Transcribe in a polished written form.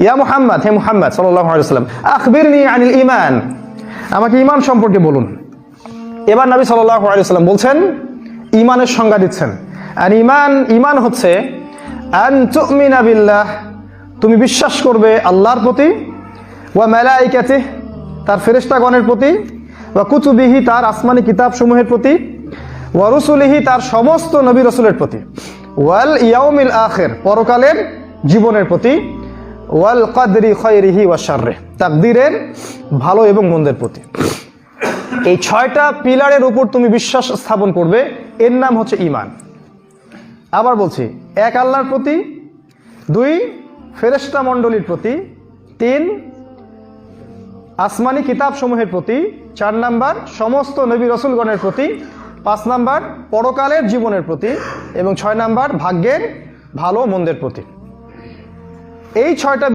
ইয়া মুহাম্মদ, হে মুহাম্মদ সাল্লাল্লাহু আলাইহি ওয়াসাল্লাম, আখবিরনি আনিল ঈমান, আমাকে ঈমান সম্পর্কে বলুন। এবার নবী সাল্লাল্লাহু আলাইহি ওয়াসাল্লাম বলছেন, ঈমানের সংজ্ঞা দিচ্ছেন। আর ঈমান হচ্ছে আন তুমিনা বিল্লাহ, তুমি বিশ্বাস করবে আল্লাহর প্রতি, ওয়া মালাইকাতিহি, তার ফেরেশতাগণের প্রতি, ওয়া কুতুবিহি, তার আসমানি কিতাবসমূহের প্রতি, ওয়া রুসুলিহি, তার সমস্ত নবী রাসূলের প্রতি, ওয়াল ইয়াউমিল আখির, পরকালের জীবনের প্রতি, ওয়াল কদরি খায়রিহি ওয়া শাররিহি, তাকদীরের ভালো এবং মন্দের প্রতি। এই 6টা পিলারের উপর তুমি বিশ্বাস স্থাপন করবে, এর নাম হচ্ছে ঈমান। আবার বলছি, 1 আল্লাহর প্রতি, 2 ফেরেশতা মণ্ডলীর প্রতি, 3 আসমানি কিতাবসমূহের প্রতি, 4 নাম্বার সমস্ত নবী রাসূলগণের প্রতি, 5 নাম্বার পরকালের জীবনের প্রতি এবং 6 নাম্বার ভাগ্যের ভালো মন্দের প্রতি। এই 6টা